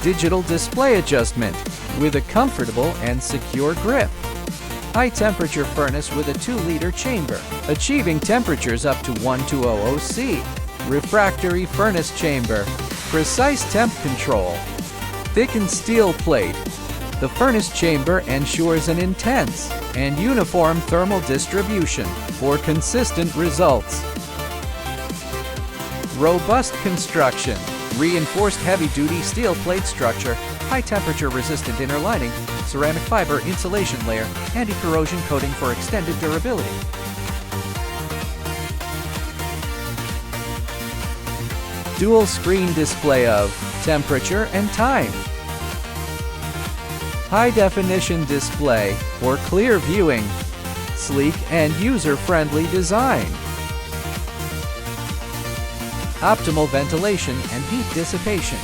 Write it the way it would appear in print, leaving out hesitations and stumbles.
digital display adjustment with a comfortable and secure grip. High-temperature furnace with a 2-liter chamber, achieving temperatures up to 1200 C. Refractory furnace chamber, precise temp control. Thickened steel plate. The furnace chamber ensures an intense and uniform thermal distribution for consistent results. Robust construction. Reinforced heavy-duty steel plate structure, high-temperature resistant inner lining, ceramic fiber insulation layer, anti-corrosion coating for extended durability. Dual screen display of temperature and time. High-definition display for clear viewing. Sleek and user-friendly design. Optimal ventilation and heat dissipation.